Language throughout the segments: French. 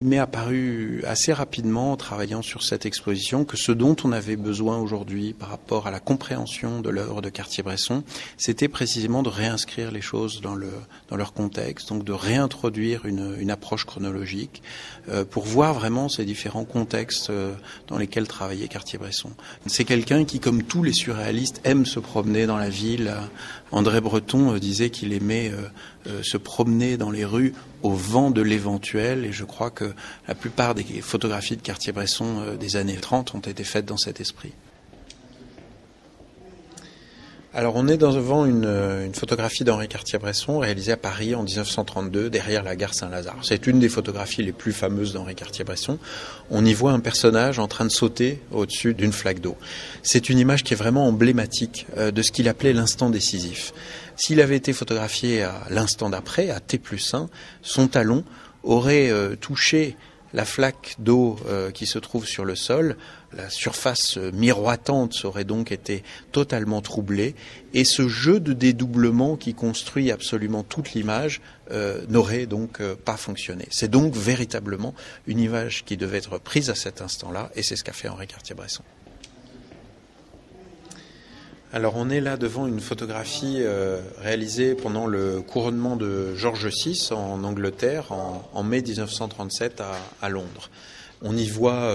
Il m'est apparu assez rapidement, en travaillant sur cette exposition, que ce dont on avait besoin aujourd'hui par rapport à la compréhension de l'œuvre de Cartier-Bresson, c'était précisément de réinscrire les choses dans leur contexte, donc de réintroduire une approche chronologique pour voir vraiment ces différents contextes dans lesquels travaillait Cartier-Bresson. C'est quelqu'un qui, comme tous les surréalistes, aime se promener dans la ville. André Breton disait qu'il aimait se promener dans les rues au vent de l'éventuel, et je crois que la plupart des photographies de Cartier-Bresson des années 30 ont été faites dans cet esprit. Alors on est devant une photographie d'Henri Cartier-Bresson réalisée à Paris en 1932 derrière la gare Saint-Lazare. C'est une des photographies les plus fameuses d'Henri Cartier-Bresson. On y voit un personnage en train de sauter au-dessus d'une flaque d'eau. C'est une image qui est vraiment emblématique de ce qu'il appelait l'instant décisif. S'il avait été photographié à l'instant d'après, à T+1, son talon aurait touché la flaque d'eau qui se trouve sur le sol. La surface miroitante aurait donc été totalement troublée, et ce jeu de dédoublement qui construit absolument toute l'image n'aurait donc pas fonctionné. C'est donc véritablement une image qui devait être prise à cet instant-là, et c'est ce qu'a fait Henri Cartier-Bresson. Alors on est là devant une photographie réalisée pendant le couronnement de George VI en Angleterre en mai 1937 à Londres. On y voit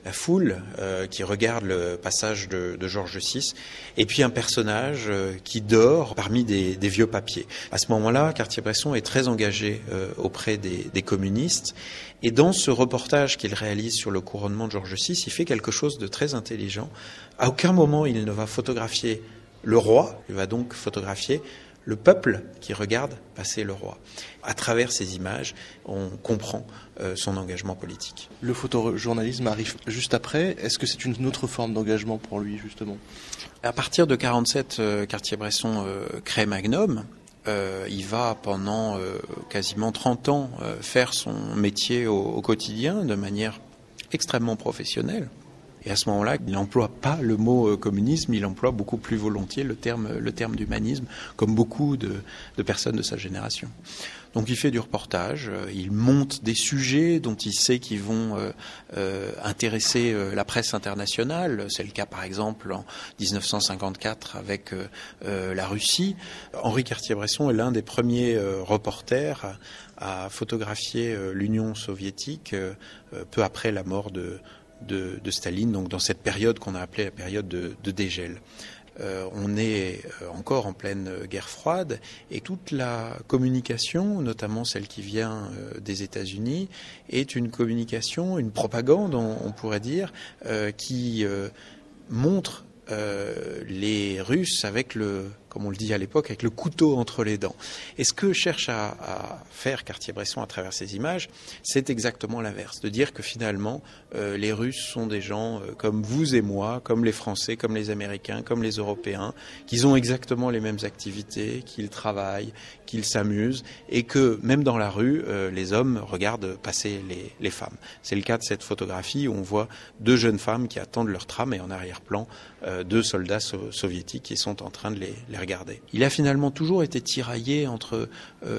la foule qui regarde le passage de George VI, et puis un personnage qui dort parmi des vieux papiers. À ce moment-là, Cartier-Bresson est très engagé auprès des communistes, et dans ce reportage qu'il réalise sur le couronnement de George VI, il fait quelque chose de très intelligent. À aucun moment il ne va photographier le roi, il va donc photographier le peuple qui regarde passer le roi. À travers ces images, on comprend son engagement politique. Le photojournalisme arrive juste après. Est-ce que c'est une autre forme d'engagement pour lui, justement ? À partir de 1947, Cartier-Bresson crée Magnum. Il va pendant quasiment 30 ans faire son métier au quotidien de manière extrêmement professionnelle. Et à ce moment-là, il n'emploie pas le mot communisme, il emploie beaucoup plus volontiers le terme d'humanisme, comme beaucoup de personnes de sa génération. Donc il fait du reportage, il monte des sujets dont il sait qu'ils vont intéresser la presse internationale. C'est le cas par exemple en 1954 avec la Russie. Henri Cartier-Bresson est l'un des premiers reporters à photographier l'Union soviétique peu après la mort de Staline, donc dans cette période qu'on a appelée la période de dégel. On est encore en pleine guerre froide, et toute la communication, notamment celle qui vient des États-Unis, est une communication, une propagande, on pourrait dire, qui montre les Russes avec comme on le dit à l'époque, avec le couteau entre les dents. Et ce que cherche à faire Cartier-Bresson à travers ces images, c'est exactement l'inverse, de dire que finalement, les Russes sont des gens comme vous et moi, comme les Français, comme les Américains, comme les Européens, qu'ils ont exactement les mêmes activités, qu'ils travaillent, qu'ils s'amusent, et que même dans la rue, les hommes regardent passer les femmes. C'est le cas de cette photographie où on voit deux jeunes femmes qui attendent leur tram, et en arrière-plan, deux soldats soviétiques qui sont en train de les regarder. Il a finalement toujours été tiraillé entre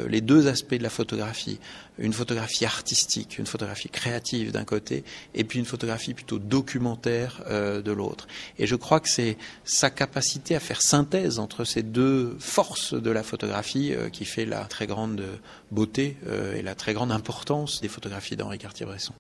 les deux aspects de la photographie. Une photographie artistique, une photographie créative d'un côté, et puis une photographie plutôt documentaire de l'autre. Et je crois que c'est sa capacité à faire synthèse entre ces deux forces de la photographie qui fait la très grande beauté et la très grande importance des photographies d'Henri Cartier-Bresson.